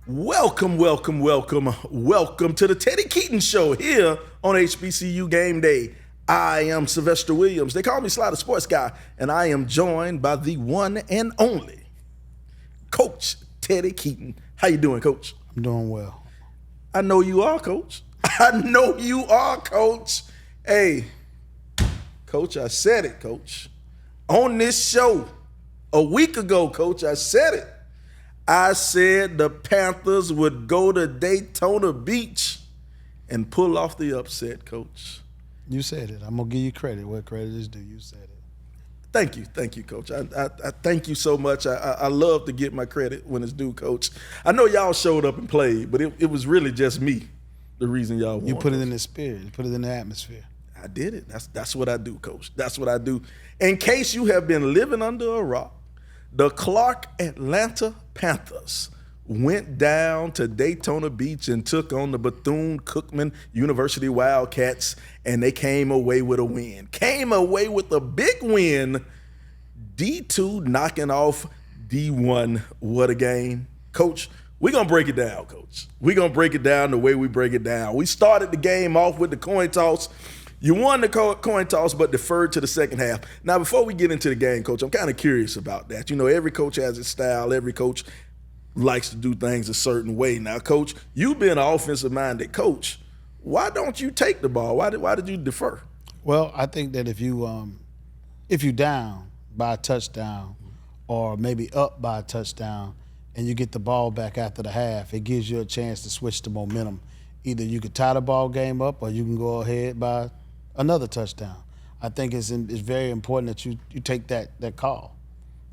Welcome to the Teddy Keaton Show here on HBCU Game Day. I am Sylvester Williams. They call me Sly the Sports Guy, and I am joined by the one and only Coach Teddy Keaton. How you doing, Coach? I'm doing well. I know you are, Coach. I know you are, Coach. Hey, Coach, I said it, Coach. On this show a week ago, Coach, I said it. I said the Panthers would go to Daytona Beach and pull off the upset, Coach. You said it. I'm going to give you credit where credit is due. You said it. Thank you, Coach. I thank you so much. I love to get my credit when it's due, Coach. I know y'all showed up and played, but it was really just me, the reason y'all won. You put it in the spirit. You put it in the atmosphere. I did it. That's what I do, Coach. That's what I do. In case you have been living under a rock, the Clark Atlanta Panthers went down to Daytona Beach and took on the Bethune-Cookman University Wildcats, and they came away with a win. Came away with a big win. D2 knocking off D1. What a game. Coach, we're going to break it down, Coach. We're going to break it down the way we break it down. We started the game off with the coin toss. You won the coin toss, but deferred to the second half. Now, before we get into the game, Coach, I'm kind of curious about that. You know, every coach has his style. Every coach likes to do things a certain way. Now, Coach, you being an offensive-minded coach, why don't you take the ball? Why did you defer? Well, I think that if you down by a touchdown or maybe up by a touchdown and you get the ball back after the half, it gives you a chance to switch the momentum. Either you could tie the ball game up or you can go ahead by another touchdown. I think it's very important that you take that call.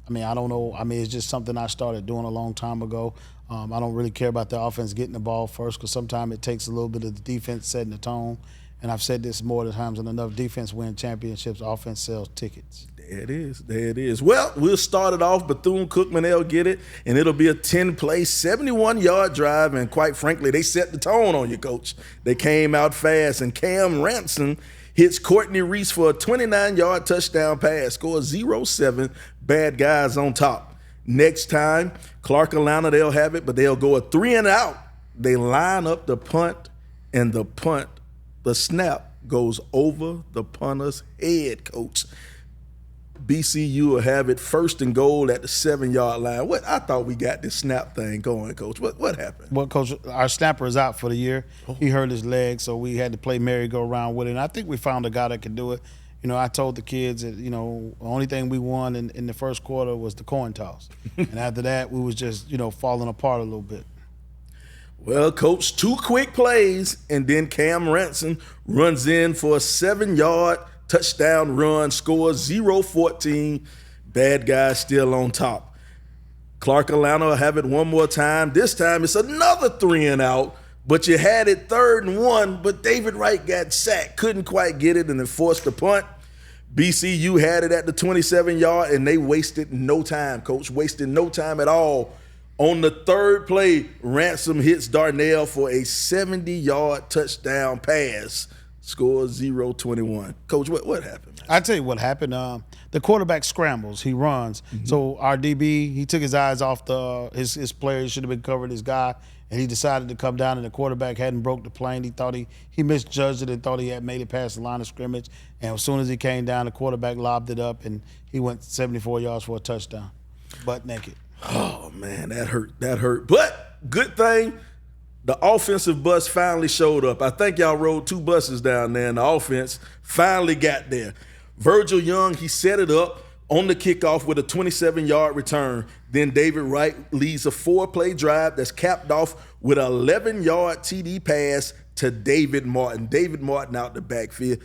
I mean, I don't know. I mean, it's just something I started doing a long time ago. I don't really care about the offense getting the ball first because sometimes it takes a little bit of the defense setting the tone. And I've said this more times than enough, defense wins championships, offense sells tickets. There it is. Well, we'll start it off. Bethune-Cookman, they'll get it, and it'll be a 10-play, 71-yard drive, and quite frankly, they set the tone on you, Coach. They came out fast, and Cam Ransom hits Courtney Reese for a 29-yard touchdown pass, scores 0-7, bad guys on top. Next time, Clark Atlanta, they'll have it, but they'll go a 3-and-out. They line up the punt, and the snap goes over the punter's head, Coach. BCU will have it first and goal at the 7-yard line. I thought we got this snap thing going, Coach. What happened? Well, Coach, our snapper is out for the year. He hurt his leg, so we had to play merry-go-round with it. And I think we found a guy that could do it. You know, I told the kids that, you know, the only thing we won in the first quarter was the coin toss. And after that, we was just, you know, falling apart a little bit. Well, Coach, 2 quick plays, and then Cam Ransom runs in for a 7-yard touchdown run, scores 0-14. Bad guys still on top. Clark Atlanta will have it one more time. This time it's another 3-and-out, but you had it 3rd and 1, but David Wright got sacked, couldn't quite get it, and then forced the punt. BCU had it at the 27-yard, and they wasted no time, Coach, wasted no time at all. On the 3rd play, Ransom hits Darnell for a 70-yard touchdown pass. Scores 0-21. Coach, what happened, man? I tell you what happened. The quarterback scrambles. He runs. Mm-hmm. So our DB, he took his eyes off his player. He should have been covering his guy, and he decided to come down, and the quarterback hadn't broke the plane. He thought he misjudged it and thought he had made it past the line of scrimmage. And as soon as he came down, the quarterback lobbed it up, and he went 74 yards for a touchdown, butt naked. Oh, man, that hurt. But good thing, the offensive bus finally showed up. I think y'all rode 2 buses down there, and the offense finally got there. Virgil Young, he set it up on the kickoff with a 27-yard return. Then David Wright leads a 4-play drive that's capped off with an 11-yard TD pass to David Martin. David Martin out the backfield.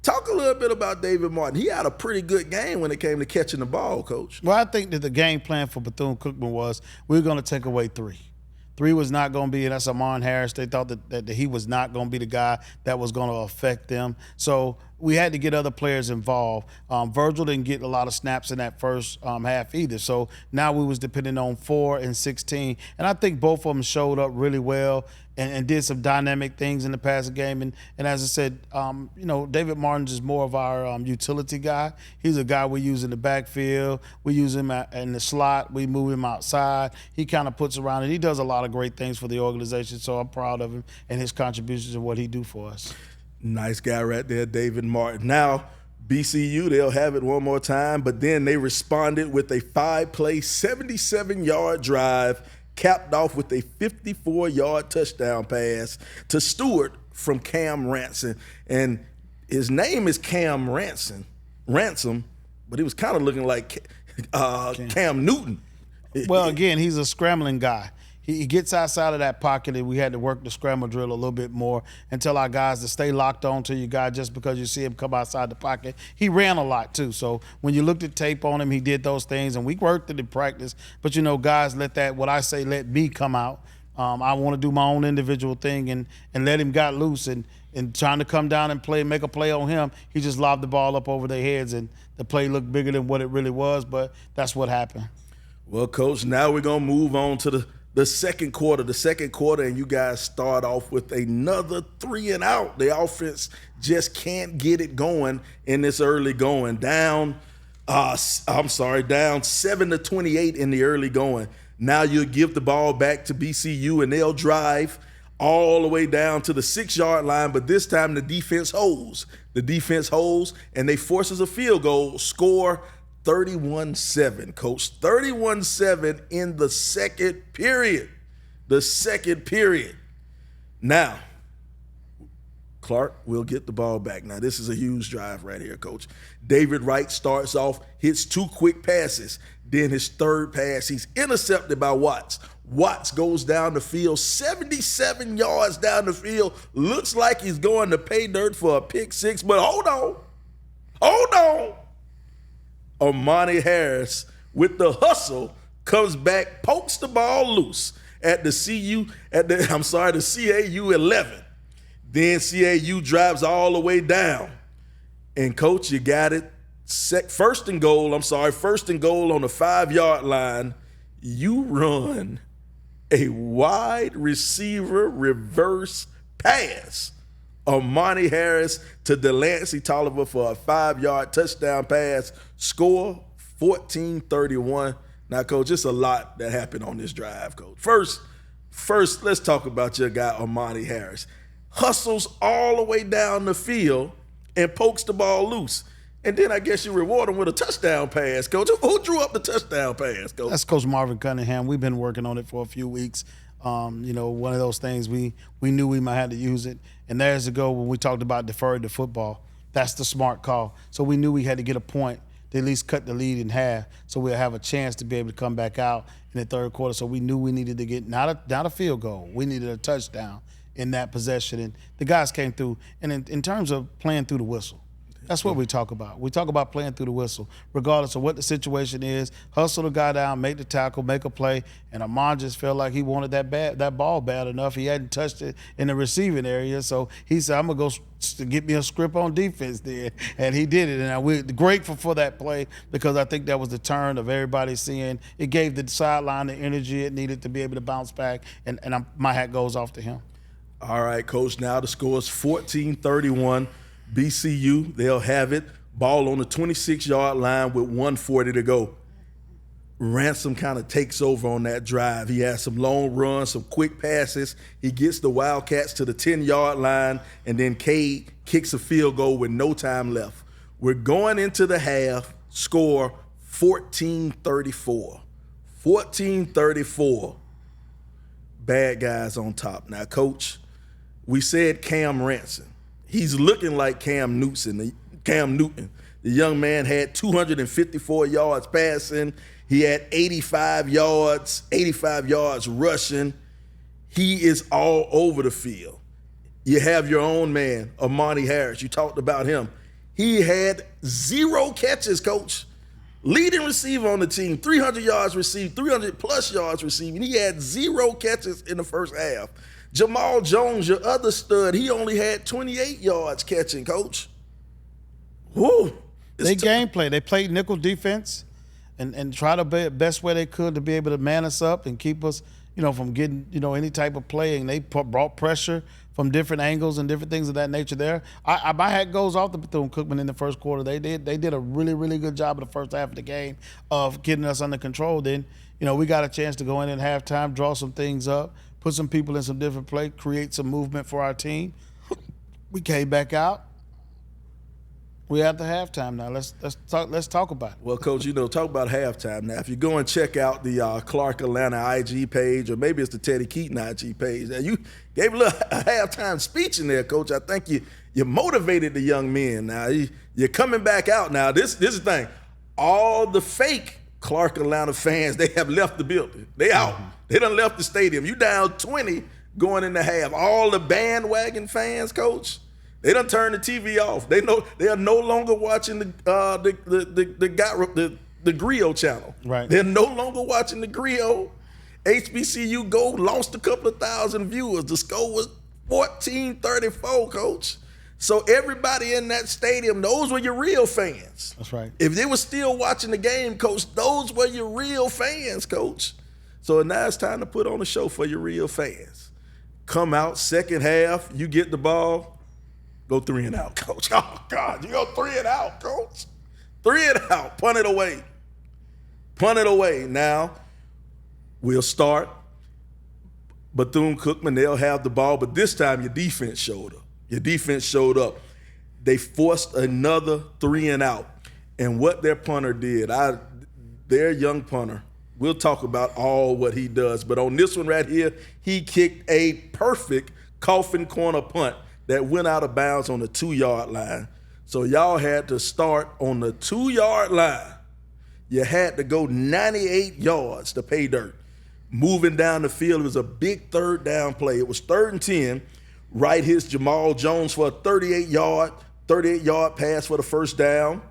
Talk a little bit about David Martin. He had a pretty good game when it came to catching the ball, Coach. Well, I think that the game plan for Bethune-Cookman was we were going to take away 3. 3 was not going to be, and that's Amon Harris. They thought that he was not going to be the guy that was going to affect them. So we had to get other players involved. Virgil didn't get a lot of snaps in that first half either. So now we was depending on 4 and 16. And I think both of them showed up really well and did some dynamic things in the passing game. And as I said, David Martin's is more of our utility guy. He's a guy we use in the backfield. We use him in the slot. We move him outside. He kind of puts around, and he does a lot of great things for the organization. So I'm proud of him and his contributions and what he do for us. Nice guy right there, David Martin. Now, BCU, they'll have it one more time, but then they responded with a 5-play, 77-yard drive, capped off with a 54-yard touchdown pass to Stewart from Cam Ransom. And his name is Cam Ransom, but he was kind of looking like Cam Newton. Well, again, he's a scrambling guy. He gets outside of that pocket, and we had to work the scramble drill a little bit more and tell our guys to stay locked on to your guy just because you see him come outside the pocket. He ran a lot, too. So when you looked at tape on him, he did those things, and we worked it in practice. But, guys let me come out. I want to do my own individual thing and let him got loose. And trying to come down and make a play on him, he just lobbed the ball up over their heads, and the play looked bigger than what it really was, but that's what happened. Well, Coach, now we're going to move on to the second quarter. The second quarter, and you guys start off with another 3 and out. The offense just can't get it going in this early going. Down 7-28 in the early going. Now you give the ball back to BCU, and they'll drive all the way down to the 6-yard line, but this time the defense holds. And they forces a field goal, score 31-7, Coach. 31-7 in the second period. Now, Clark will get the ball back. Now, this is a huge drive right here, Coach. David Wright starts off, hits 2 quick passes. Then his third pass, he's intercepted by Watts. Watts goes down the field, 77 yards down the field. Looks like he's going to pay dirt for a pick 6, but hold on. Amani Harris with the hustle comes back, pokes the ball loose at the CAU 11. Then CAU drives all the way down. And Coach, you got it. First and goal on the 5-yard line. You run a wide receiver reverse pass. Amani Harris to Delancey Tolliver for a 5-yard touchdown pass. Score 14-31. Now, Coach, it's a lot that happened on this drive, Coach. First, let's talk about your guy, Amani Harris. Hustles all the way down the field and pokes the ball loose. And then I guess you reward him with a touchdown pass, Coach. Who drew up the touchdown pass, Coach? That's Coach Marvin Cunningham. We've been working on it for a few weeks. One of those things we knew we might have to use it. And there's ago when we talked about deferring to football. That's the smart call. So we knew we had to get a point to at least cut the lead in half so we'll have a chance to be able to come back out in the third quarter. So we knew we needed to get not a field goal. We needed a touchdown in that possession. And the guys came through. And in terms of playing through the whistle, that's what we talk about. We talk about playing through the whistle, regardless of what the situation is. Hustle the guy down, make the tackle, make a play. And Amon just felt like he wanted that ball bad enough. He hadn't touched it in the receiving area, so he said, "I'm gonna go get me a script on defense there," and he did it. And we're grateful for that play because I think that was the turn of everybody seeing. It gave the sideline the energy it needed to be able to bounce back. And my hat goes off to him. All right, Coach. Now the score is 14-31. BCU, they'll have it. Ball on the 26-yard line with 1:40 to go. Ransom kind of takes over on that drive. He has some long runs, some quick passes. He gets the Wildcats to the 10-yard line, and then Cade kicks a field goal with no time left. We're going into the half, score 14-34. 14-34. Bad guys on top. Now, Coach, we said Cam Ransom. He's looking like Cam Newton. The young man had 254 yards passing. He had 85 yards rushing. He is all over the field. You have your own man, Amani Harris. You talked about him. He had 0 catches, Coach. Leading receiver on the team, 300 yards received, 300-plus yards receiving. He had 0 catches in the first half. Jamal Jones, your other stud, he only had 28 yards catching, Coach. Whoo! They game play. They played nickel defense and try to be the best way they could to be able to man us up and keep us, from getting, any type of play. And they brought pressure from different angles and different things of that nature there. My hat goes off to Bethune-Cookman in the first quarter. They did a really, really good job in the first half of the game of getting us under control. Then, we got a chance to go in at halftime, draw some things up, put some people in some different play, create some movement for our team. We came back out. We're at the halftime now. Let's talk about it. Well, Coach, talk about halftime now. If you go and check out the Clark Atlanta IG page, or maybe it's the Teddy Keaton IG page, now you gave a halftime speech in there, Coach. I think you motivated the young men. Now you're coming back out now. This is the thing. All the fake Clark Atlanta fans, they have left the building. They out. They done left the stadium. You down 20 going into half. All the bandwagon fans, Coach, they done turned the TV off. They know they are no longer watching the Griot channel. Right. They're no longer watching the Griot. HBCU Go lost a couple of thousand viewers. The score was 14-34, Coach. So everybody in that stadium, those were your real fans. That's right. If they were still watching the game, Coach, those were your real fans, Coach. So now it's time to put on a show for your real fans. Come out, second half, you get the ball. Go 3 and out, Coach. Oh, God, you go 3 and out, Coach. 3 and out. Punt it away. Punt it away. Now, we'll start. Bethune-Cookman, they'll have the ball, but this time your defense showed up. Your defense showed up. They forced another 3 and out. And what their punter did, their young punter, we'll talk about all what he does, but on this one right here, he kicked a perfect coffin corner punt that went out of bounds on the 2-yard line. So y'all had to start on the 2-yard line. You had to go 98 yards to pay dirt. Moving down the field, it was a big third down play. It was 3rd and 10. Wright hits Jamal Jones for a 38-yard pass for the first down.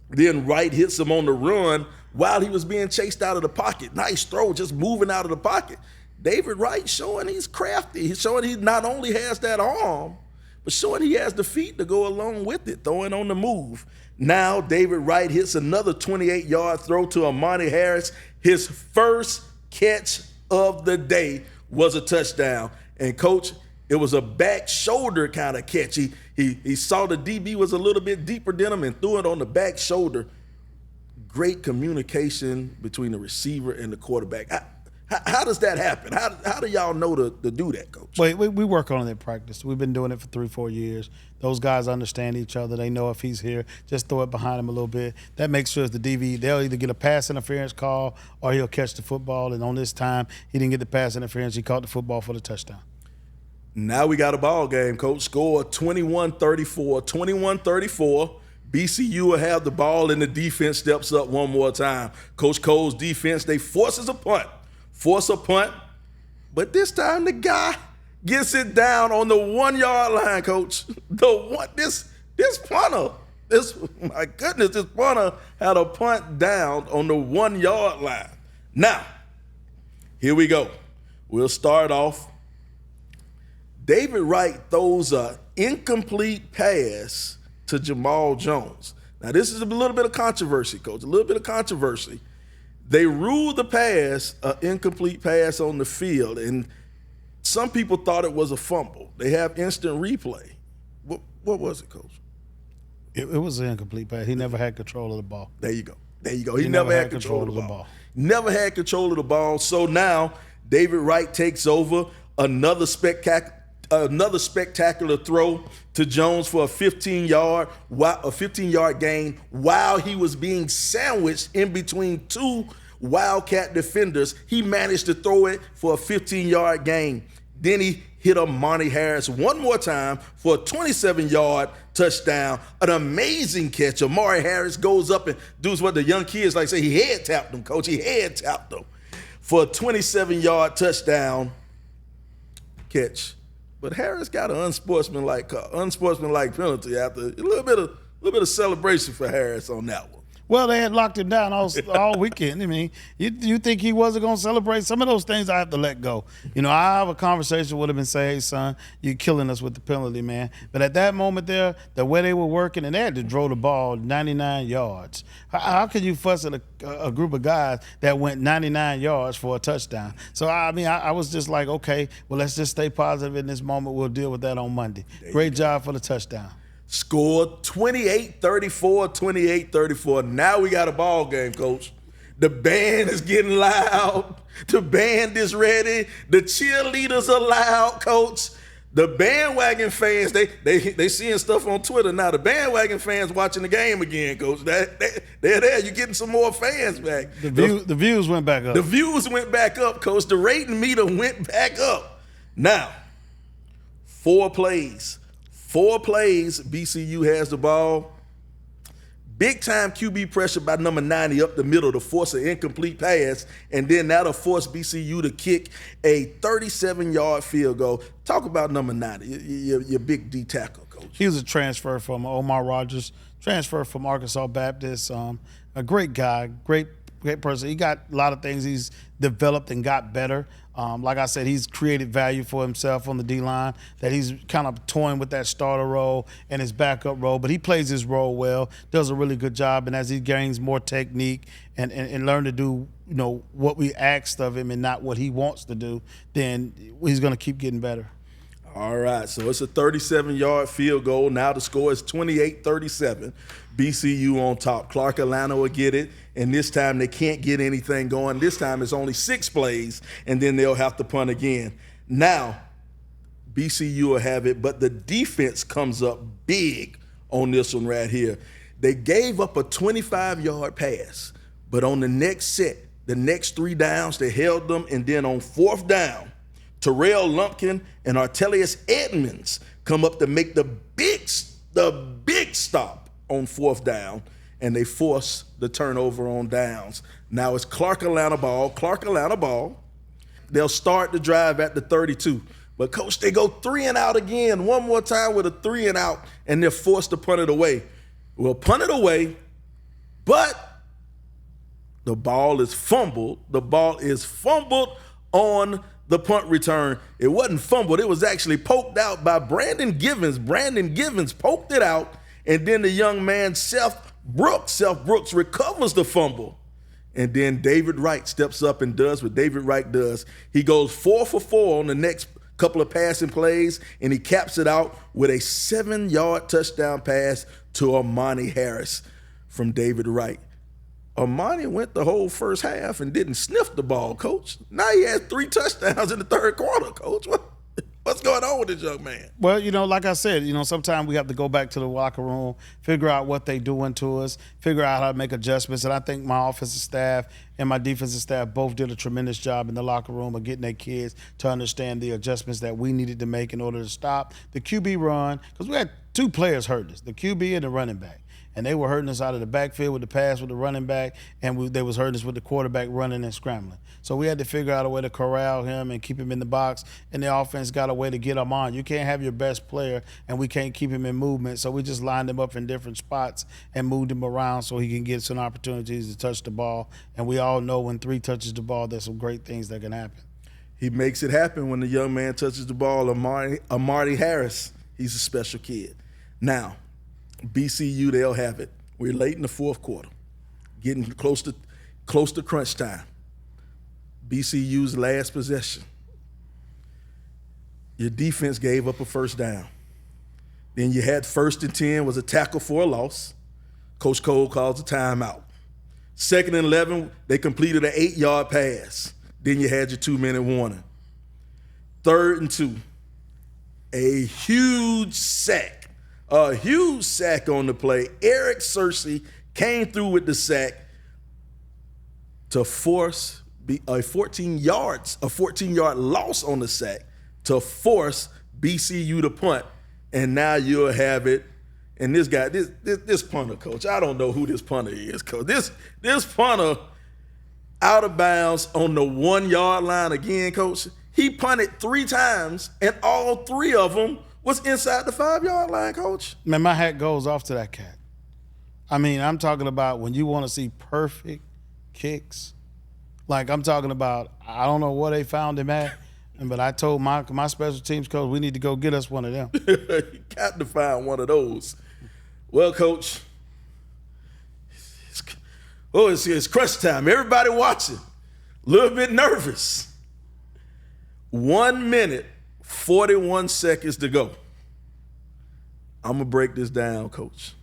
Then Wright hits him on the run while he was being chased out of the pocket. Nice throw, just moving out of the pocket. David Wright showing he's crafty. He's showing he not only has that arm, but showing he has the feet to go along with it, throwing on the move. Now David Wright hits another 28-yard throw to Amani Harris. His first catch of the day was a touchdown. And, Coach, it was a back shoulder kind of catch. He saw the DB was a little bit deeper than him and threw it on the back shoulder. Great communication between the receiver and the quarterback. How does that happen? How do y'all know to do that, Coach? Well, we work on it in practice. We've been doing it for 3-4 years. Those guys understand each other. They know if he's here, just throw it behind him a little bit. That makes sure the DB, they'll either get a pass interference call or he'll catch the football. And on this time, he didn't get the pass interference. He caught the football for the touchdown. Now we got a ball game, Coach. Score 21-34. 21-34. BCU will have the ball and the defense steps up one more time. Coach Cole's defense, they force a punt, but this time the guy gets it down on the 1-yard line, Coach. This punter, my goodness, this punter had a punt down on the 1-yard line. Now, here we go. We'll start off. David Wright throws an incomplete pass to Jamal Jones. Now, this is a little bit of controversy, Coach, a little bit of controversy. They ruled the pass an incomplete pass on the field, and some people thought it was a fumble. They have instant replay. What was it, Coach? It was an incomplete pass. He never had control of the ball. There you go. He never had control of the ball. Never had control of the ball. So now David Wright takes over. Another spectacular throw to Jones for a 15-yard gain while he was being sandwiched in between two Wildcat defenders. He managed to throw it for a 15-yard gain. Then he hit Amani Harris one more time for a 27-yard touchdown. An amazing catch. Amari Harris goes up and does what the young kids like to say. He head tapped him, Coach. He head tapped him for a 27-yard touchdown catch. But Harris got an unsportsmanlike penalty after a little bit of celebration for Harris on that one. Well, they had locked him down all weekend. I mean, you think he wasn't going to celebrate? Some of those things I have to let go. I have a conversation with him and say, hey, son, you're killing us with the penalty, man. But at that moment there, the way they were working, and they had to throw the ball 99 yards. How could you fuss at a group of guys that went 99 yards for a touchdown? So, I was just like, okay, well, let's just stay positive in this moment. We'll deal with that on Monday. Great job for the touchdown. Scored 28-34, 28-34. Now we got a ball game, Coach. The band is getting loud. The band is ready. The cheerleaders are loud, Coach. The bandwagon fans, they seeing stuff on Twitter now. The bandwagon fans watching the game again, Coach. They're there. You're getting some more fans back. The views went back up. The views went back up, Coach. The rating meter went back up. Now, 4 plays, BCU has the ball. Big time QB pressure by number 90 up the middle to force an incomplete pass, and then that'll force BCU to kick a 37-yard field goal. Talk about number 90, your big D tackle, Coach. He was a transfer from Omar Rogers, transfer from Arkansas Baptist. A great guy, great person. He got a lot of things he's developed and got better. Like I said, he's created value for himself on the D-line, that he's kind of toying with that starter role and his backup role, but he plays his role well, does a really good job, and as he gains more technique and learn to do what we asked of him and not what he wants to do, then he's going to keep getting better. All right, so it's a 37-yard field goal. Now the score is 28-37. BCU on top. Clark Atlanta will get it, and this time they can't get anything going. This time it's only 6 plays, and then they'll have to punt again. Now, BCU will have it, but the defense comes up big on this one right here. They gave up a 25-yard pass, but on the next set, the next 3 downs, they held them, and then on 4th down, Terrell Lumpkin and Artelius Edmonds come up to make the big stop on 4th down, and they force the turnover on downs. Now it's Clark Atlanta ball. They'll start the drive at the 32. But, Coach, they go 3 and out again, one more time with a 3 and out, and they're forced to punt it away. Well, punt it away, but the ball is fumbled. The ball is fumbled on the punt return. It wasn't fumbled. It was actually poked out by Brandon Givens. Brandon Givens poked it out, and then the young man, Seth Brooks recovers the fumble. And then David Wright steps up and does what David Wright does. He goes 4 for 4 on the next couple of passing plays, and he caps it out with a 7-yard touchdown pass to Armani Harris from David Wright. Armani went the whole first half and didn't sniff the ball, Coach. Now he has 3 touchdowns in the 3rd quarter, Coach. What's going on with this young man? Well, like I said, sometimes we have to go back to the locker room, figure out what they're doing to us, figure out how to make adjustments. And I think my offensive staff and my defensive staff both did a tremendous job in the locker room of getting their kids to understand the adjustments that we needed to make in order to stop the QB run. Because we had 2 players hurt us, the QB and the running back. And they were hurting us out of the backfield with the pass with the running back, and they was hurting us with the quarterback running and scrambling. So we had to figure out a way to corral him and keep him in the box, and the offense got a way to get him on. You can't have your best player, and we can't keep him in movement, so we just lined him up in different spots and moved him around so he can get some opportunities to touch the ball. And we all know when 3 touches the ball, there's some great things that can happen. He makes it happen when the young man touches the ball. Amari Harris, he's a special kid. Now, BCU, they'll have it. We're late in the 4th quarter, getting close to crunch time. BCU's last possession. Your defense gave up a 1st down. Then you had 1st and 10 was a tackle for a loss. Coach Cole calls a timeout. 2nd and 11, they completed an 8-yard pass. Then you had your 2-minute warning. 3rd and 2, a huge sack. A huge sack on the play. Eric Searcy came through with the sack to force a 14-yard loss on the sack to force BCU to punt. And now you'll have it. And this guy, this punter, Coach, I don't know who this punter is, Coach. This punter out of bounds on the 1-yard line again, Coach. He punted 3 times, and all 3 of them was inside the 5-yard line, Coach. Man, my hat goes off to that cat. I mean, I'm talking about when you want to see perfect kicks. Like I'm talking about, I don't know where they found him at, but I told my special teams coach, we need to go get us one of them. You got to find one of those. Well, Coach, it's crunch time. Everybody watching, a little bit nervous. 1 minute, 41 seconds to go. I'm gonna break this down, Coach.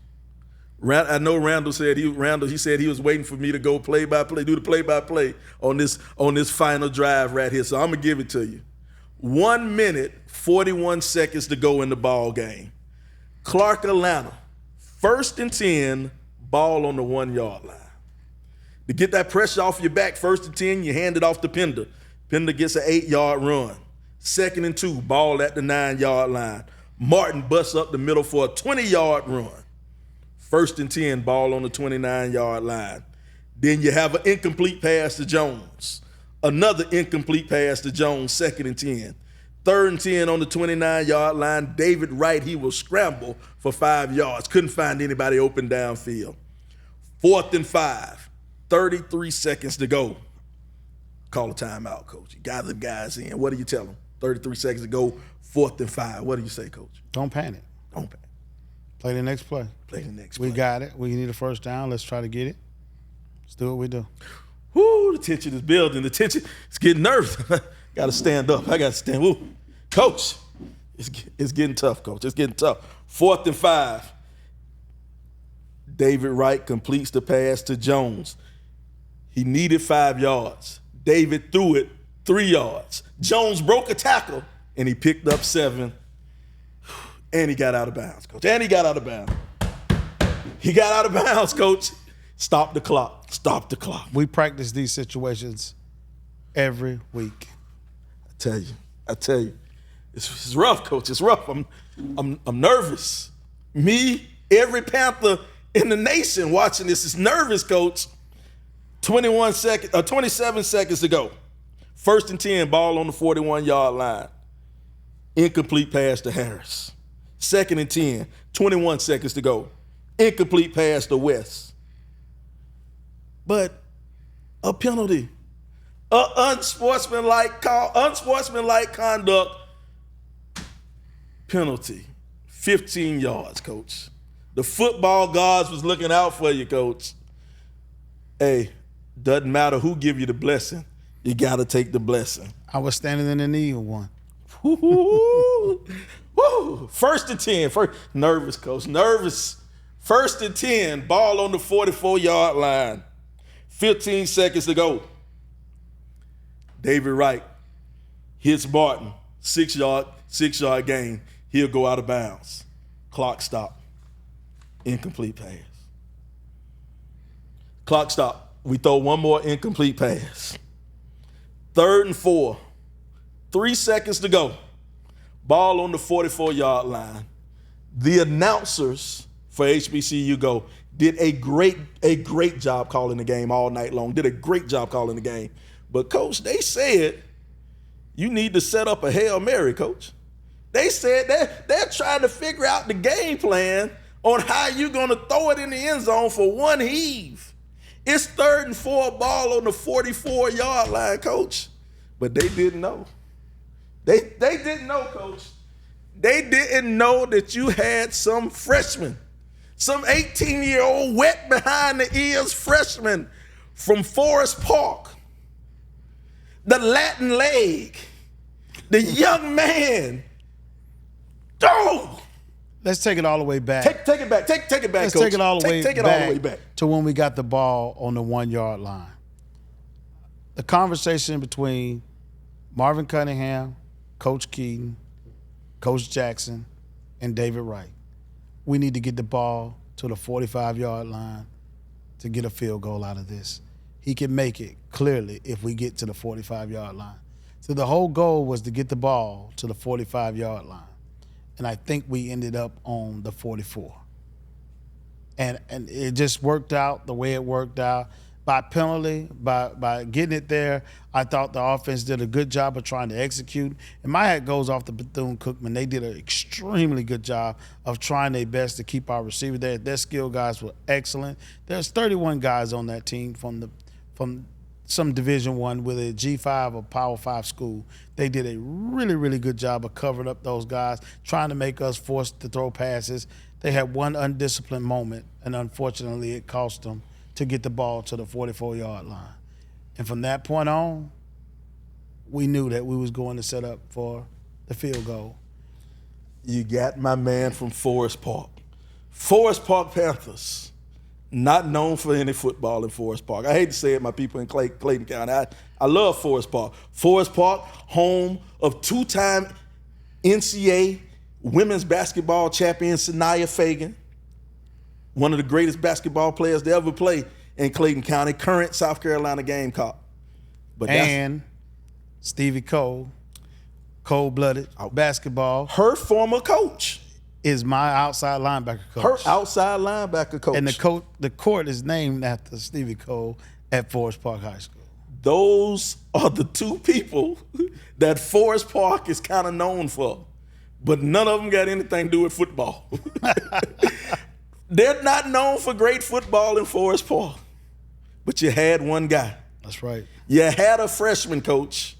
I know Randall said he was waiting for me to go do the play-by-play on this final drive right here. So I'm gonna give it to you. 1 minute, 41 seconds to go in the ball game. Clark, Atlanta, 1st and 10, ball on the 1 yard line. To get that pressure off your back, 1st and 10, you hand it off to Pender. Pender gets an 8 yard run. 2nd and 2, ball at the 9 yard line. Martin busts up the middle for a 20 yard run. 1st and 10, ball on the 29 yard line. Then you have an incomplete pass to Jones. Another incomplete pass to Jones, 2nd and 10. 3rd and 10 on the 29 yard line. David Wright, he will scramble for 5 yards. Couldn't find anybody open downfield. 4th and 5, 33 seconds to go. Call a timeout, Coach. You gather the guys in. What do you tell them? 33 seconds to go, 4th and 5. What do you say, Coach? Don't panic. Don't panic. Play the next play. Play the next play. We got it. We need a first down. Let's try to get it. Let's do what we do. Whoo, the tension is building. The tension is getting nervous. Got to stand up. I got to stand. Woo. Coach, it's getting tough, Coach. It's getting tough. 4th and 5. David Wright completes the pass to Jones. He needed 5 yards. David threw it 3 yards. Jones broke a tackle, and he picked up 7. And he got out of bounds, Coach. And he got out of bounds. He got out of bounds, Coach. Stop the clock. Stop the clock. We practice these situations every week. I tell you, it's rough, Coach. It's rough. I'm nervous. Me, every Panther in the nation watching this is nervous, Coach. 27 seconds to go. 1st and 10, ball on the 41 yard line. Incomplete pass to Harris. 2nd and 10, 21 seconds to go. Incomplete pass to West. But a penalty. Unsportsmanlike conduct penalty. 15 yards, Coach. The football gods was looking out for you, Coach. Hey, doesn't matter who give you the blessing. You got to take the blessing. I was standing in the need of one. Woo! 1st and 10. Nervous, Coach. Nervous. 1st and 10. Ball on the 44 yard line. 15 seconds to go. David Wright hits Martin. 6 yard gain. He'll go out of bounds. Clock stop. Incomplete pass. Clock stop. We throw one more incomplete pass. 3rd and 4. 3 seconds to go. Ball on the 44 yard line. The announcers for HBCU Go did a great job calling the game all night long. Did a great job calling the game. But, Coach, they said you need to set up a Hail Mary, Coach. They said they're trying to figure out the game plan on how you're going to throw it in the end zone for one heave. It's 3rd and 4, ball on the 44 yard line, Coach. But they didn't know. They didn't know, Coach. They didn't know that you had some freshman, some 18-year-old wet behind the ears freshman from Forest Park, the Latin leg, the young man. Oh! Let's take it all the way back. Take it back. Take it back, Let's Coach. take it all the way Take it all the way back. to when we got the ball on the 1 yard line. The conversation between Marvin Cunningham, Coach Keaton, Coach Jackson, and David Wright. We need to get the ball to the 45 yard line to get a field goal out of this. He can make it clearly if we get to the 45 yard line. So the whole goal was to get the ball to the 45 yard line. And I think we ended up on the 44. And it just worked out the way it worked out. by penalty, by getting it there. I thought the offense did a good job of trying to execute. And my hat goes off to Bethune-Cookman. They did an extremely good job of trying their best to keep our receiver there. Their skill guys were excellent. There's 31 guys on that team from some Division I with a G5 or Power 5 school. They did a really, really good job of covering up those guys, trying to make us forced to throw passes. They had one undisciplined moment, and unfortunately it cost them to get the ball to the 44-yard line. And from that point on, we knew that we was going to set up for the field goal. You got my man from Forest Park. Forest Park Panthers. Not known for any football in Forest Park. I hate to say it, my people in Clayton County. I love Forest Park. Forest Park, home of two-time NCAA women's basketball champion Sanaya Fagan, one of the greatest basketball players to ever play in Clayton County, current South Carolina Gamecock. And Stevie Cole, cold-blooded basketball. Her former coach. Is my outside linebacker coach. Her outside linebacker coach. And the court is named after Stevie Cole at Forest Park High School. Those are the two people that Forest Park is kind of known for. But none of them got anything to do with football. They're not known for great football in Forest Park. But you had one guy. That's right. You had a freshman coach.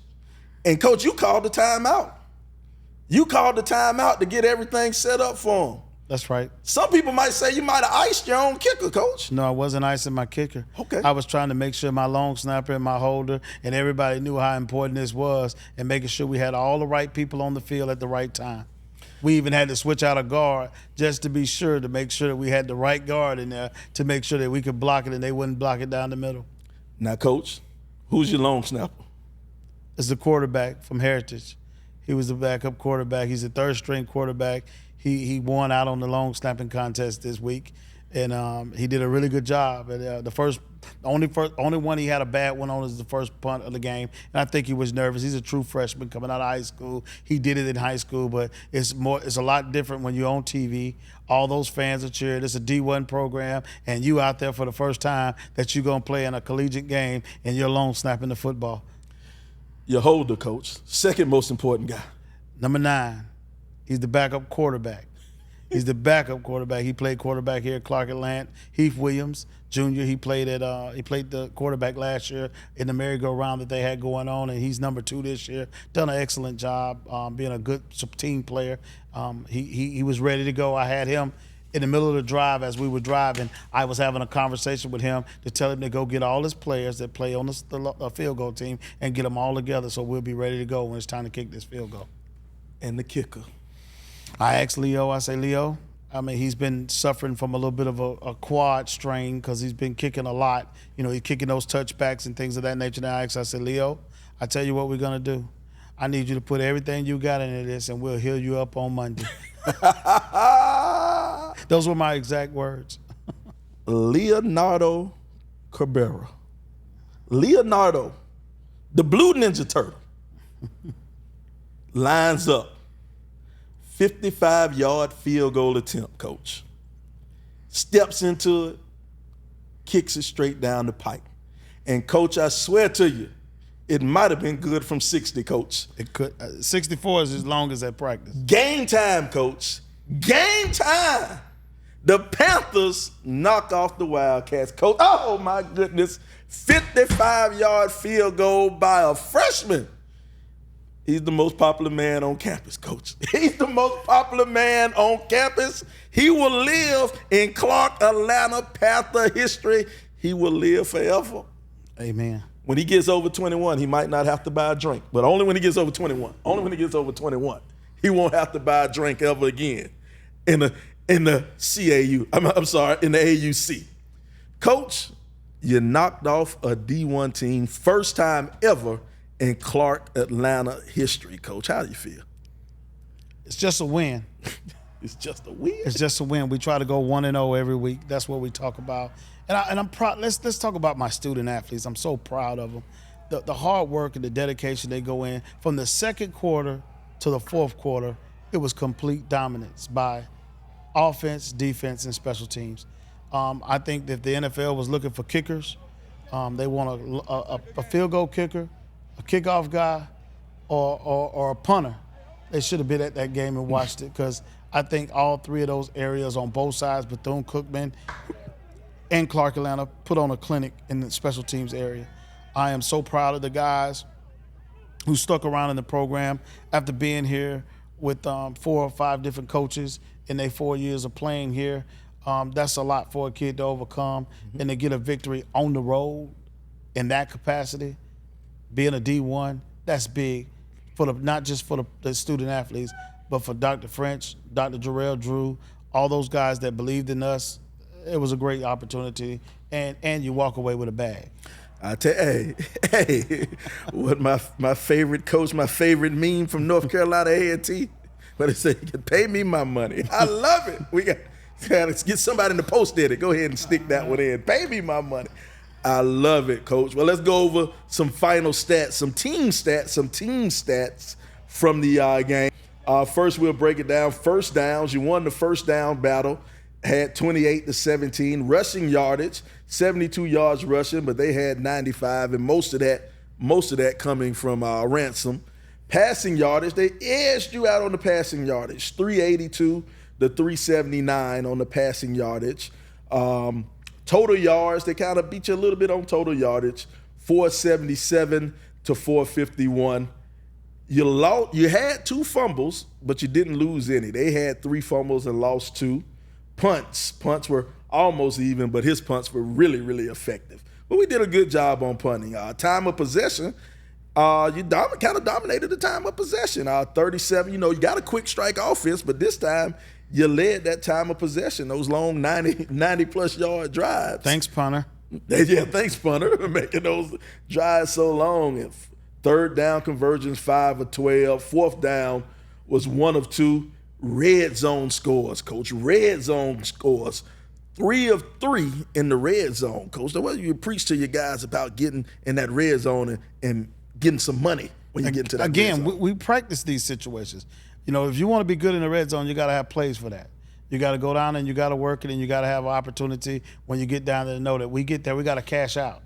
And, Coach, you called the timeout. You called the timeout to get everything set up for him. That's right. Some people might say you might have iced your own kicker, Coach. No, I wasn't icing my kicker. Okay. I was trying to make sure my long snapper and my holder and everybody knew how important this was and making sure we had all the right people on the field at the right time. We even had to switch out a guard just to be sure, to make sure that we had the right guard in there to make sure that we could block it and they wouldn't block it down the middle. Now, Coach, who's your long snapper? It's the quarterback from Heritage. He was the backup quarterback. He's a third-string quarterback. He won out on the long snapping contest this week, and he did a really good job. And the only one he had a bad one on is the first punt of the game, and I think he was nervous. He's a true freshman coming out of high school. He did it in high school, but it's a lot different when you're on TV. All those fans are cheering. It's a D1 program, and you out there for the first time that you're gonna play in a collegiate game, and you're long snapping the football. Your holder, Coach. Second most important guy. Number 9. He's the backup quarterback. He's the backup quarterback. He played quarterback here at Clark Atlanta. Heath Williams, Jr., he played the quarterback last year in the merry-go-round that they had going on, and he's number 2 this year. Done an excellent job being a good team player. He was ready to go. I had him in the middle of the drive as we were driving. I was having a conversation with him to tell him to go get all his players that play on the field goal team and get them all together so we'll be ready to go when it's time to kick this field goal. And the kicker. I asked Leo, I say, Leo, he's been suffering from a little bit of a quad strain because he's been kicking a lot. You know, he's kicking those touchbacks and things of that nature. Now I said, Leo, I tell you what we're going to do. I need you to put everything you got into this and we'll heal you up on Monday. Those were my exact words. Leonardo Cabrera. Leonardo, the Blue Ninja Turtle, lines up. 55-yard field goal attempt, Coach. Steps into it, kicks it straight down the pipe. And, Coach, I swear to you, it might have been good from 60, Coach. It could. 64 is as long as at practice. Game time, Coach. Game time. The Panthers knock off the Wildcats, Coach. Oh, my goodness. 55-yard field goal by a freshman. He's the most popular man on campus, Coach. He's the most popular man on campus. He will live in Clark, Atlanta Panther history. He will live forever. Amen. When he gets over 21, he might not have to buy a drink, but only when he gets over 21. Only when he gets over 21. He won't have to buy a drink ever again in the CAU. I'm sorry, in the AUC. Coach, you knocked off a D1 team, first time ever in Clark, Atlanta history, Coach. How do you feel? It's just a win. It's just a win. It's just a win. We try to go 1-0 every week. That's what we talk about. And I'm proud. Let's talk about my student athletes. I'm so proud of them. The hard work and the dedication they go in. From the second quarter to the fourth quarter, it was complete dominance by offense, defense, and special teams. I think that if the NFL was looking for kickers, They want a field goal kicker, a kickoff guy, or a punter. They should have been at that game and watched it, because I think all three of those areas on both sides, Bethune-Cookman and Clark Atlanta, put on a clinic in the special teams area. I am so proud of the guys who stuck around in the program after being here with 4 or 5 different coaches in their 4 years of playing here. That's a lot for a kid to overcome, and to get a victory on the road in that capacity, being a D1, that's big for not just for the student athletes, but for Dr. French, Dr. Jarrell Drew, all those guys that believed in us. It was a great opportunity, and you walk away with a bag. I tell hey, what my favorite coach, my favorite meme from North Carolina A&T, but they say, pay me my money. I love it. We got to get somebody in the post edit. Go ahead and stick that one in. Pay me my money. I love it, Coach. Well, let's go over some final stats, some team stats from the game. First, we'll break it down. First downs, you won the first down battle, had 28-17. Rushing yardage, 72 yards rushing, but they had 95, and most of that coming from Ransom. Passing yardage, they edged you out on the passing yardage, 382 to 379 on the passing yardage. Total yards, they kind of beat you a little bit on total yardage, 477 to 451. You had 2 fumbles, but you didn't lose any. They had 3 fumbles and lost 2. Punts were almost even, but his punts were really, really effective. But we did a good job on punting. Time of possession, you kind of dominated the time of possession. 37, you got a quick strike offense, but this time you led that time of possession, those long 90-plus yard drives. Thanks, punter. Yeah, thanks, punter, making those drives so long. And third down conversions, 5 of 12. Fourth down was 1 of 2. Red zone scores, Coach. Red zone scores. 3 of 3 in the red zone, Coach. Now, you preach to your guys about getting in that red zone and getting some money when you get into that Again, red zone. we practice these situations. If you want to be good in the red zone, you got to have plays for that. You got to go down and you got to work it, and you got to have an opportunity when you get down there to know that we get there, we got to cash out.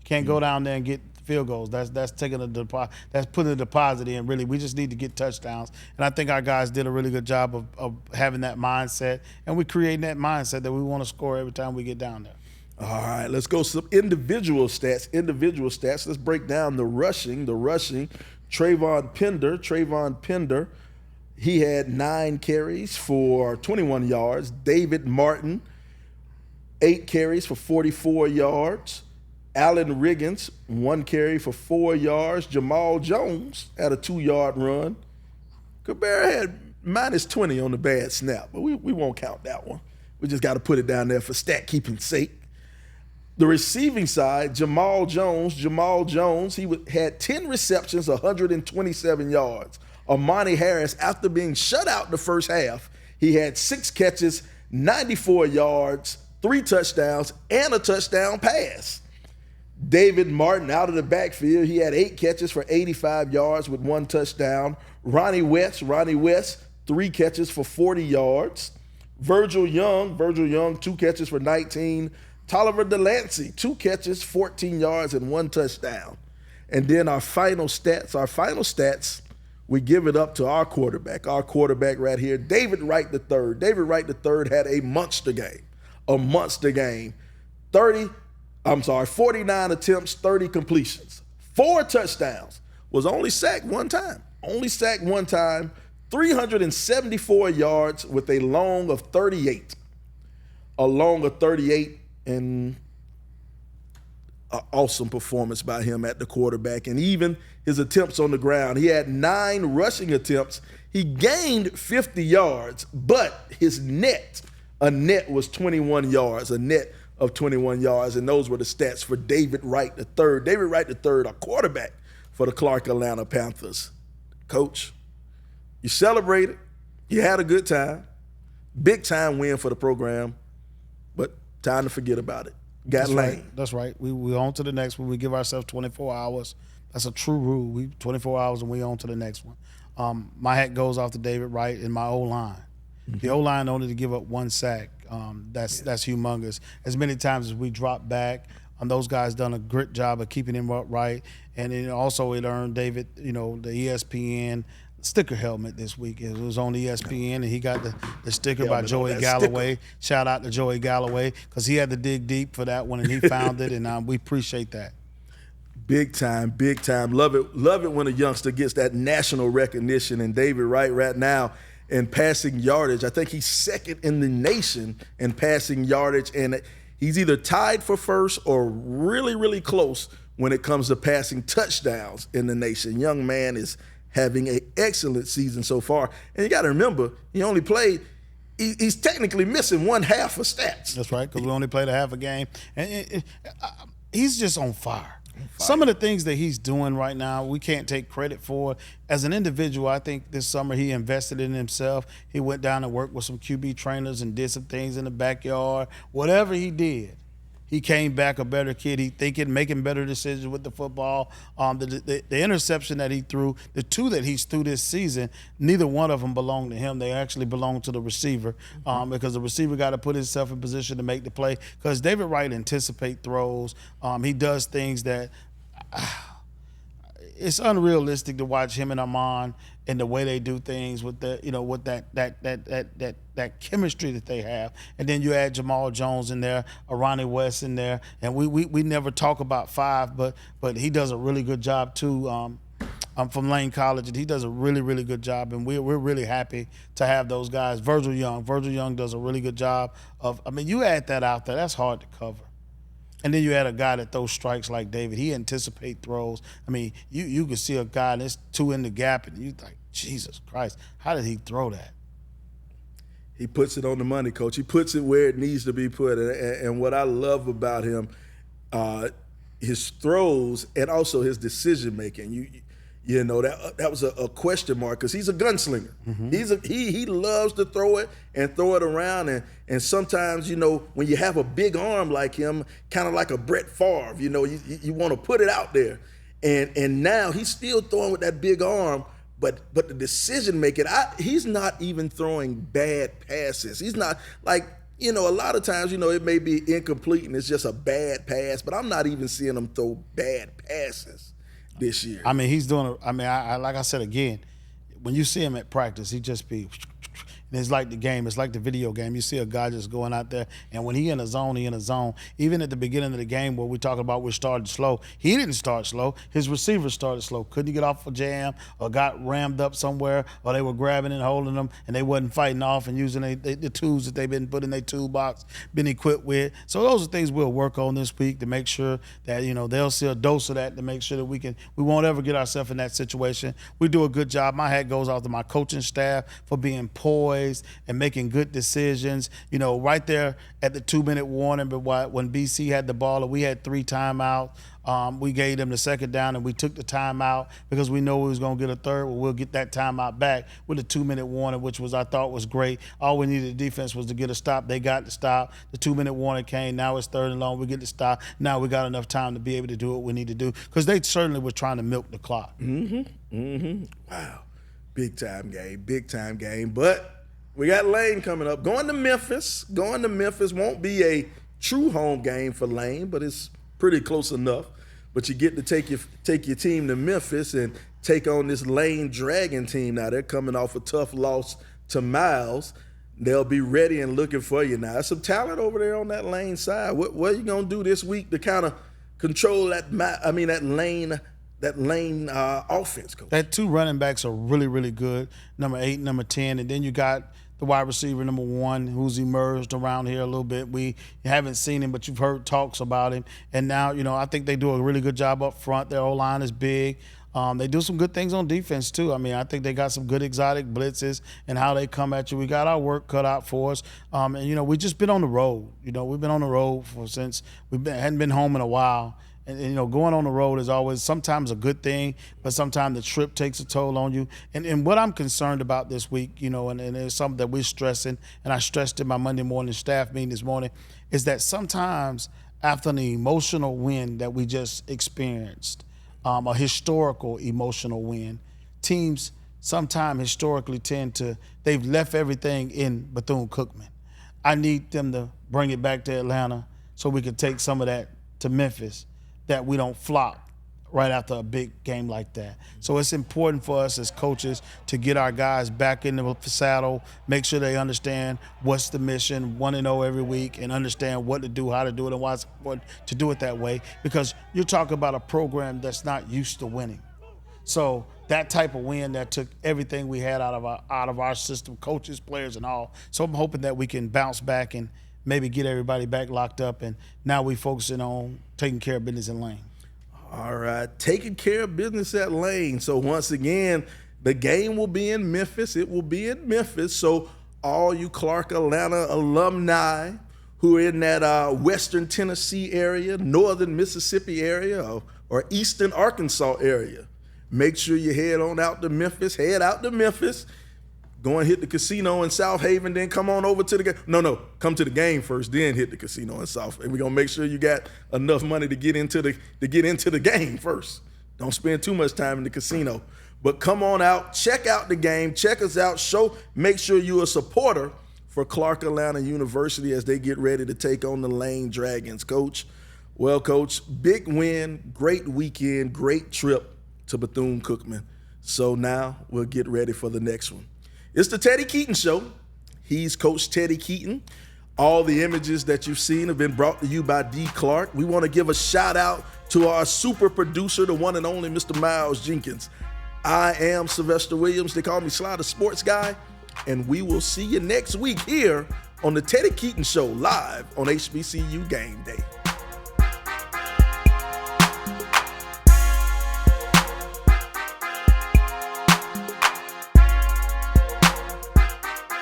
You can't go down there and get field goals. That's taking a deposit. That's putting a deposit in. Really, we just need to get touchdowns. And I think our guys did a really good job of having that mindset, and we're creating that mindset that we want to score every time we get down there. All right, let's go some individual stats. Let's break down the rushing. Trayvon Pender, he had 9 carries for 21 yards. David Martin, 8 carries for 44 yards. Allen Riggins, 1 carry for 4 yards. Jamal Jones had a 2-yard run. Cabrera had -20 on the bad snap, but we won't count that one. We just got to put it down there for stat keeping sake. The receiving side, Jamal Jones, he had 10 receptions, 127 yards. Amani Harris, after being shut out in the first half, he had 6 catches, 94 yards, 3 touchdowns, and a touchdown pass. David Martin, out of the backfield, he had 8 catches for 85 yards with 1 touchdown. Ronnie West, 3 catches for 40 yards. Virgil Young, 2 catches for 19. Tolliver Delancey, 2 catches, 14 yards, and 1 touchdown. And then our final stats, we give it up to our quarterback right here, David Wright III. David Wright III had a monster game. 49 attempts, 30 completions, 4 touchdowns, was only sacked one time, 374 yards with a long of 38. And an awesome performance by him at the quarterback. And even his attempts on the ground, he had 9 rushing attempts. He gained 50 yards, but his net was 21 yards, a net of 21 yards, and those were the stats for David Wright III. David Wright III, a quarterback for the Clark Atlanta Panthers. Coach, you celebrated. You had a good time. Big time win for the program, but time to forget about it. Got lame. That's right. We on to the next one. We give ourselves 24 hours. That's a true rule. We 24 hours and we on to the next one. My hat goes off to David Wright and my O-line. Mm-hmm. The O-line only to give up 1 sack. That's humongous. As many times as we drop back Those guys done a great job of keeping him upright. And then also it earned David, the ESPN sticker helmet this week. It was on ESPN, and he got the sticker by Joey Galloway. Shout out to Joey Galloway, because he had to dig deep for that one, and he found it, and we appreciate that. Big time, big time. Love it when a youngster gets that national recognition. And David Wright right now in passing yardage, I think he's second in the nation in passing yardage, and he's either tied for first or really, really close when it comes to passing touchdowns in the nation. Young man is having an excellent season so far. And you got to remember, he only played, he's technically missing one half of stats. That's right, because we only played a half a game. And he's just on fire. Some of the things that he's doing right now, we can't take credit for. As an individual, I think this summer he invested in himself. He went down and worked with some QB trainers and did some things in the backyard. Whatever he did, he came back a better kid. He thinking, making better decisions with the football. The interception that he threw, the two that he's threw this season, neither one of them belonged to him. They actually belonged to the receiver, because the receiver got to put himself in position to make the play. Because David Wright anticipates throws. He does things that it's unrealistic to watch him and Amon and the way they do things with the, with that chemistry that they have. And then you add Jamal Jones in there, Ronnie West in there, and we never talk about five, but he does a really good job too. I'm from Lane College, and he does a really, really good job, and we're really happy to have those guys. Virgil Young does a really good job you add that out there, that's hard to cover. And then you had a guy that throws strikes like David. He anticipates throws. You could see a guy and there's two in the gap, and you like, Jesus Christ, how did he throw that? He puts it on the money, Coach. He puts it where it needs to be put. And what I love about him, his throws and also his decision making. That was a question mark, because he's a gunslinger. Mm-hmm. He loves to throw it and throw it around, and sometimes when you have a big arm like him, kind of like a Brett Favre, you want to put it out there, and now he's still throwing with that big arm, but the decision making, he's not even throwing bad passes. He's not like. A lot of times, it may be incomplete and it's just a bad pass, but I'm not even seeing him throw bad passes this year. He's doing like I said again, when you see him at practice, he just be, and it's like the game, it's like the video game. You see a guy just going out there, and when he in a zone, he in a zone. Even at the beginning of the game where we talking about we started slow, he didn't start slow. His receivers started slow. Couldn't get off a jam or got rammed up somewhere, or they were grabbing and holding them, and they wasn't fighting off and using the tools that they've been put in their toolbox, been equipped with. So those are things we'll work on this week to make sure that, they'll see a dose of that, to make sure that we won't ever get ourselves in that situation. We do a good job. My hat goes out to my coaching staff for being poised and making good decisions. Right there at the 2-minute warning, but when BC had the ball and we had 3 timeouts, we gave them the second down and we took the timeout because we know we was going to get a third. Well, we'll get that timeout back with a 2-minute warning, which I thought was great. All we needed, the defense, was to get a stop. They got the stop. The 2-minute warning came. Now it's 3rd and long. We get the stop. Now we got enough time to be able to do what we need to do, because they certainly were trying to milk the clock. Wow. Big time game. But we got Lane coming up. Going to Memphis won't be a true home game for Lane, but it's pretty close enough. But you get to take your team to Memphis and take on this Lane Dragon team. Now they're coming off a tough loss to Miles. They'll be ready and looking for you now. There's some talent over there on that Lane side. What are you gonna do this week to kind of control that Lane offense, Coach? That 2 running backs are really, really good. Number 8, number 10, and then you got the wide receiver, number 1, who's emerged around here a little bit. We haven't seen him, but you've heard talks about him. And now, I think they do a really good job up front. Their O-line is big. They do some good things on defense, too. I think they got some good exotic blitzes and how they come at you. We got our work cut out for us. And we just been on the road. We've been on the road since hadn't been home in a while. And going on the road is always sometimes a good thing, but sometimes the trip takes a toll on you. And what I'm concerned about this week, and it's something that we're stressing, and I stressed in my Monday morning staff meeting this morning, is that sometimes after an emotional win that we just experienced, a historical emotional win, teams sometimes historically they've left everything in Bethune-Cookman. I need them to bring it back to Atlanta so we can take some of that to Memphis that we don't flop right after a big game like that. So it's important for us as coaches to get our guys back in the saddle, make sure they understand what's the mission, 1-0 every week, and understand what to do, how to do it, and why it's important to do it that way, because you're talking about a program that's not used to winning. So that type of win that took everything we had out of our system, coaches, players, and all. So I'm hoping that we can bounce back and maybe get everybody back locked up, and now we're focusing on taking care of business in Lane. All right, taking care of business at Lane. So once again, the game will be in Memphis. It will be in Memphis. So all you Clark Atlanta alumni who are in that Western Tennessee area, Northern Mississippi area, or Eastern Arkansas area, make sure you head on out to Memphis. Head out to Memphis. Go and hit the casino in South Haven, then come on over to the game. No, come to the game first, then hit the casino in South. And we're gonna make sure you got enough money to get into the game first. Don't spend too much time in the casino. But come on out, check out the game, check us out, make sure you're a supporter for Clark Atlanta University as they get ready to take on the Lane Dragons. Coach, well, Coach, big win, great weekend, great trip to Bethune-Cookman. So now we'll get ready for the next one. It's the Teddy Keaton Show. He's Coach Teddy Keaton. All the images that you've seen have been brought to you by D. Clark. We want to give a shout out to our super producer, the one and only Mr. Miles Jenkins. I am Sylvester Williams. They call me Sly the Sports Guy. And we will see you next week here on the Teddy Keaton Show live on HBCU Game Day.